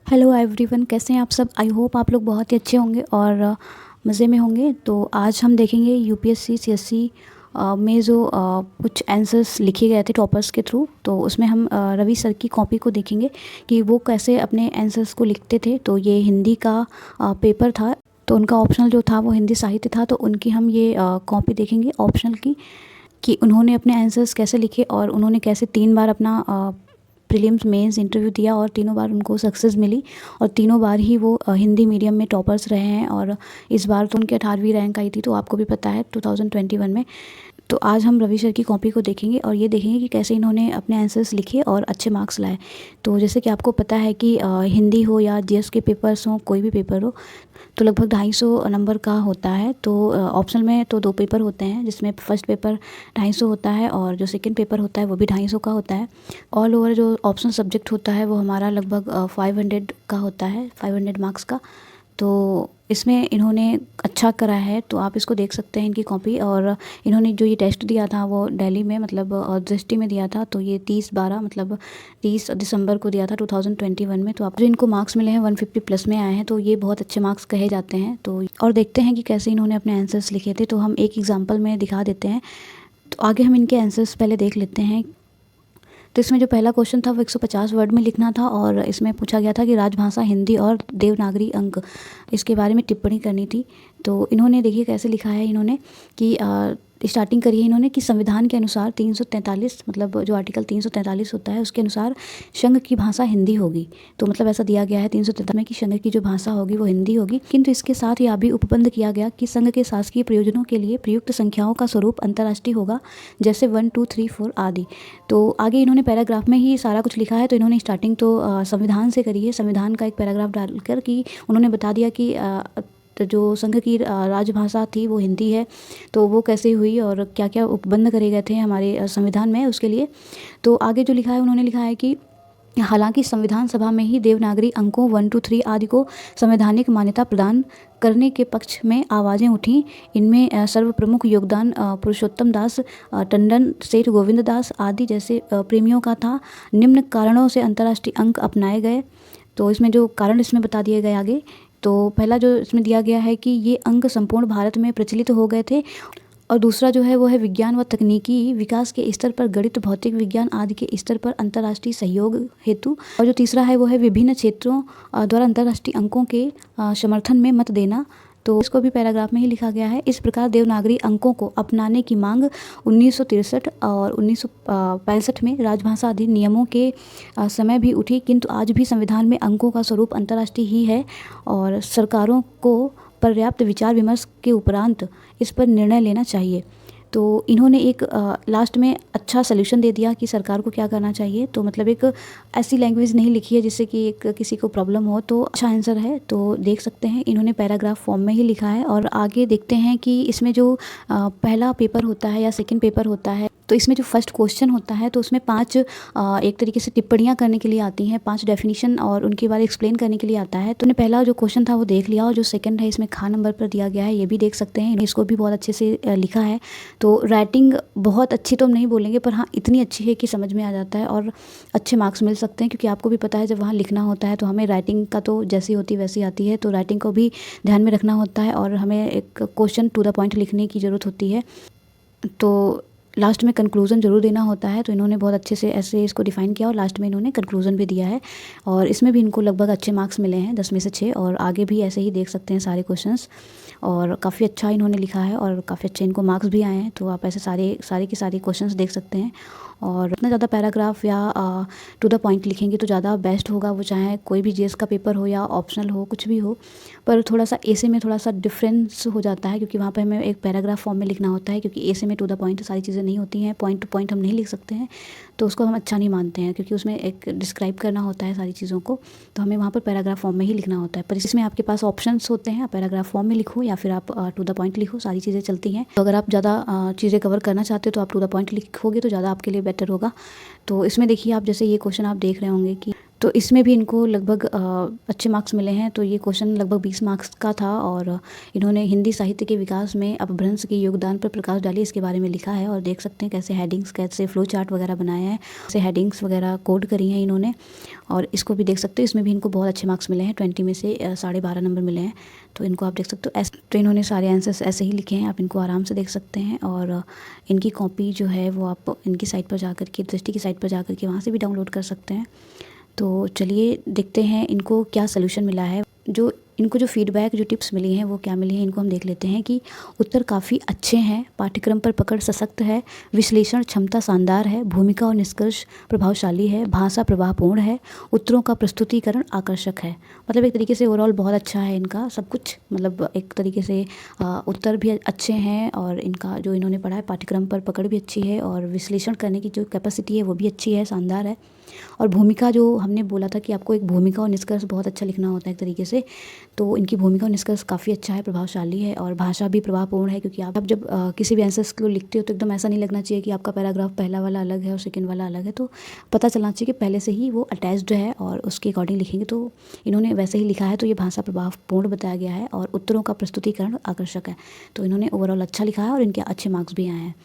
Hello everyone, कैसे हैं आप सब। आई होप आप लोग बहुत ही अच्छे होंगे और मज़े में होंगे। तो आज हम देखेंगे यूपीएससी सीएससी में जो कुछ आंसर्स लिखे गए थे टॉपर्स के थ्रू। तो उसमें हम रवि सर की कॉपी को देखेंगे कि वो कैसे अपने आंसर्स को लिखते थे। तो ये हिंदी का पेपर था, तो उनका ऑप्शनल जो था वो हिंदी साहित्य था। तो उनकी हम ये कॉपी देखेंगे ऑप्शनल की, कि उन्होंने अपने आंसर्स कैसे लिखे और उन्होंने कैसे 3 बार अपना प्रीलिम्स मेंस इंटरव्यू दिया और तीनों बार उनको सक्सेस मिली और तीनों बार ही वो हिंदी मीडियम में टॉपर्स रहे हैं। और इस बार तो उनकी 18वीं रैंक आई थी, तो आपको भी पता है 2021 में। तो आज हम रवि सर की कॉपी को देखेंगे और ये देखेंगे कि कैसे इन्होंने अपने आंसर्स लिखे और अच्छे मार्क्स लाए। तो जैसे कि आपको पता है कि हिंदी हो या जीएस के पेपर्स हों, कोई भी पेपर हो, तो लगभग 250 नंबर का होता है। तो ऑप्शनल में तो 2 पेपर होते हैं, जिसमें फर्स्ट पेपर 250 होता है और जो सेकंड पेपर होता है वो भी 250 का होता है। ऑल ओवर जो ऑप्शनल सब्जेक्ट होता है वो हमारा लगभग 500 का होता है, 500 मार्क्स का। तो इसमें इन्होंने अच्छा करा है, तो आप इसको देख सकते हैं इनकी कॉपी। और इन्होंने जो ये टेस्ट दिया था वो दिल्ली में, मतलब दृष्टि में दिया था। तो ये 30/12 मतलब 30 दिसंबर को दिया था 2021 में। तो आप जो इनको मार्क्स मिले हैं 150 प्लस में आए हैं, तो ये बहुत अच्छे मार्क्स कहे जाते हैं। तो और देखते हैं कि कैसे इन्होंने अपने आंसर्स लिखे थे। तो हम एक एग्जाम्पल में दिखा देते हैं। तो आगे हम इनके आंसर्स पहले देख लेते हैं। तो इसमें जो पहला क्वेश्चन था वो 150 वर्ड में लिखना था और इसमें पूछा गया था कि राजभाषा हिंदी और देवनागरी अंक, इसके बारे में टिप्पणी करनी थी। तो इन्होंने देखिए कैसे लिखा है इन्होंने कि स्टार्टिंग करी है इन्होंने कि संविधान के अनुसार 343 मतलब जो आर्टिकल 343 होता है उसके अनुसार संघ की भाषा हिंदी होगी। तो मतलब ऐसा दिया गया है 343 में कि संघ की जो भाषा होगी वो हिंदी होगी। किंतु इसके साथ यह भी उपबंध किया गया कि संघ के शासकीय प्रयोजनों के लिए प्रयुक्त संख्याओं का स्वरूप अंतर्राष्ट्रीय होगा, जैसे 1 2 3 4 आदि। तो आगे इन्होंने पैराग्राफ में ही सारा कुछ लिखा है। तो इन्होंने स्टार्टिंग तो संविधान से करी है, संविधान का एक पैराग्राफ डालकर कि उन्होंने बता दिया कि तो जो संघ की राजभाषा थी वो हिंदी है, तो वो कैसे हुई और क्या क्या उपबंध करे गए थे हमारे संविधान में उसके लिए। तो आगे जो लिखा है उन्होंने लिखा है कि हालांकि संविधान सभा में ही देवनागरी अंकों 1 2 3 आदि को संवैधानिक मान्यता प्रदान करने के पक्ष में आवाज़ें उठीं। इनमें सर्वप्रमुख योगदान पुरुषोत्तम दास टंडन, सेठ गोविंद दास आदि जैसे प्रेमियों का था। निम्न कारणों से अंतर्राष्ट्रीय अंक अपनाए गए। तो इसमें जो कारण इसमें बता दिए गए आगे। तो पहला जो इसमें दिया गया है कि ये अंक संपूर्ण भारत में प्रचलित हो गए थे। और दूसरा जो है वो है विज्ञान व तकनीकी विकास के स्तर पर, गणित भौतिक विज्ञान आदि के स्तर पर अंतर्राष्ट्रीय सहयोग हेतु। और जो तीसरा है वो है विभिन्न क्षेत्रों द्वारा अंतर्राष्ट्रीय अंकों के समर्थन में मत देना। तो इसको भी पैराग्राफ में ही लिखा गया है। इस प्रकार देवनागरी अंकों को अपनाने की मांग 1963 और 1965 में राजभाषा अधिनियमों के समय भी उठी, किंतु आज भी संविधान में अंकों का स्वरूप अंतर्राष्ट्रीय ही है और सरकारों को पर्याप्त विचार विमर्श के उपरांत इस पर निर्णय लेना चाहिए। तो इन्होंने एक लास्ट में अच्छा सलूशन दे दिया कि सरकार को क्या करना चाहिए। तो मतलब एक ऐसी लैंग्वेज नहीं लिखी है जिससे कि एक किसी को प्रॉब्लम हो, तो अच्छा आंसर है। तो देख सकते हैं इन्होंने पैराग्राफ फॉर्म में ही लिखा है। और आगे देखते हैं कि इसमें जो पहला पेपर होता है या सेकंड पेपर होता है, तो इसमें जो फर्स्ट क्वेश्चन होता है तो उसमें 5 एक तरीके से टिप्पणियाँ करने के लिए आती हैं, 5 डेफिनेशन और उनके बारे एक्सप्लेन करने के लिए आता है। तो पहला जो क्वेश्चन था वो देख लिया और जो सेकंड है इसमें खा नंबर पर दिया गया है, ये भी देख सकते हैं। इसको भी बहुत अच्छे से लिखा है। तो राइटिंग बहुत अच्छी तो हम नहीं बोलेंगे, पर हाँ इतनी अच्छी है कि समझ में आ जाता है और अच्छे मार्क्स मिल सकते हैं। क्योंकि आपको भी पता है जब वहाँ लिखना होता है तो हमें राइटिंग का तो जैसी होती वैसी आती है, तो राइटिंग को भी ध्यान में रखना होता है और हमें एक क्वेश्चन टू द पॉइंट लिखने की ज़रूरत होती है। तो लास्ट में कंक्लूज़न ज़रूर देना होता है। तो इन्होंने बहुत अच्छे से ऐसे इसको डिफ़ाइन किया और लास्ट में इन्होंने कंक्लूज़न भी दिया है। और इसमें भी इनको लगभग अच्छे मार्क्स मिले हैं, 10 में से 6। और आगे भी ऐसे ही देख सकते हैं सारे क्वेश्चंस। और काफ़ी अच्छा इन्होंने लिखा है और काफ़ी अच्छे इनको मार्क्स भी आए हैं। तो आप ऐसे सारे के सारे क्वेश्चंस देख सकते हैं। और इतना ज़्यादा पैराग्राफ या टू द पॉइंट लिखेंगे तो ज़्यादा बेस्ट होगा, वो चाहे कोई भी जीएस का पेपर हो या ऑप्शनल हो, कुछ भी हो। पर थोड़ा सा ऐसे में थोड़ा सा डिफरेंस हो जाता है, क्योंकि वहाँ पे हमें एक पैराग्राफ फॉर्म में लिखना होता है। क्योंकि ऐसे में टू द पॉइंट सारी चीज़ें नहीं होती हैं, पॉइंट टू पॉइंट हम नहीं लिख सकते हैं, तो उसको हम अच्छा नहीं मानते हैं। क्योंकि उसमें एक डिस्क्राइब करना होता है सारी चीज़ों को, तो हमें वहाँ पर पैराग्राफ फॉर्म में ही लिखना होता है। पर इसमें आपके पास ऑप्शंस होते हैं, पैराग्राफ फॉर्म में लिखो या फिर आप टू द पॉइंट लिखो, सारी चीज़ें चलती हैं। तो अगर आप ज़्यादा चीज़ें कवर करना चाहते हो तो आप टू द पॉइंट लिखोगे तो ज़्यादा आपके लिए बेटर होगा। तो इसमें देखिए आप जैसे ये क्वेश्चन आप देख रहे होंगे कि तो इसमें भी इनको लगभग अच्छे मार्क्स मिले हैं। तो ये क्वेश्चन लगभग 20 मार्क्स का था और इन्होंने हिंदी साहित्य के विकास में अपभ्रंश के योगदान पर प्रकाश डाली, इसके बारे में लिखा है। और देख सकते हैं कैसे हेडिंग्स, कैसे फ्लो चार्ट वगैरह बनाया है, कैसे हेडिंग्स वगैरह कोड करी हैं इन्होंने। और इसको भी देख सकते हो, इसमें भी इनको बहुत अच्छे मार्क्स मिले हैं, 20 में से 12.5 नंबर मिले हैं। तो इनको आप देख सकते हो। तो इन्होंने सारे आंसर्स ऐसे ही लिखे हैं, आप इनको आराम से देख सकते हैं। और इनकी कॉपी जो है वो आप इनकी साइट पर जा कर के, दृष्टि की साइट पर जा कर के वहाँ से भी डाउनलोड कर सकते हैं। तो चलिए देखते हैं इनको क्या सलूशन मिला है। इनको जो फीडबैक, जो टिप्स मिली हैं वो क्या मिली हैं, इनको हम देख लेते हैं कि उत्तर काफ़ी अच्छे हैं, पाठ्यक्रम पर पकड़ सशक्त है, विश्लेषण क्षमता शानदार है, भूमिका और निष्कर्ष प्रभावशाली है, भाषा प्रवाहपूर्ण है, उत्तरों का प्रस्तुतिकरण आकर्षक है। मतलब एक तरीके से ओवरऑल बहुत अच्छा है इनका सब कुछ। मतलब एक तरीके से उत्तर भी अच्छे हैं और इनका जो इन्होंने पढ़ा है पाठ्यक्रम पर पकड़ भी अच्छी है और विश्लेषण करने की जो कैपेसिटी है वो भी अच्छी है, शानदार है। और भूमिका, जो हमने बोला था कि आपको एक भूमिका और निष्कर्ष बहुत अच्छा लिखना होता है एक तरीके से, तो इनकी भूमिका और निष्कर्ष काफ़ी अच्छा है, प्रभावशाली है। और भाषा भी प्रभावपूर्ण है, क्योंकि आप जब किसी भी आंसर्स को लिखते हो तो एकदम ऐसा नहीं लगना चाहिए कि आपका पैराग्राफ पहला वाला अलग है और सेकंड वाला अलग है। तो पता चलना चाहिए कि पहले से ही वो अटैच्ड है और उसके अकॉर्डिंग लिखेंगे। तो इन्होंने वैसे ही लिखा है, तो ये भाषा प्रभावपूर्ण बताया गया है और उत्तरों का प्रस्तुतिकरण आकर्षक है। तो इन्होंने ओवरऑल अच्छा लिखा है और इनके अच्छे मार्क्स भी आए हैं।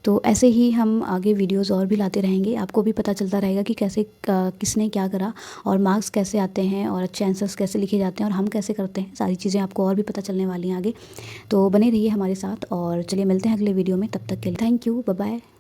तो ऐसे ही हम आगे वीडियोस और भी लाते रहेंगे, आपको भी पता चलता रहेगा कि कैसे किसने क्या करा और मार्क्स कैसे आते हैं और अच्छे आंसर्स कैसे लिखे जाते हैं और हम कैसे करते हैं। सारी चीज़ें आपको और भी पता चलने वाली हैं आगे। तो बने रहिए हमारे साथ और चलिए मिलते हैं अगले वीडियो में। तब तक के लिए थैंक यू, बाय बाय।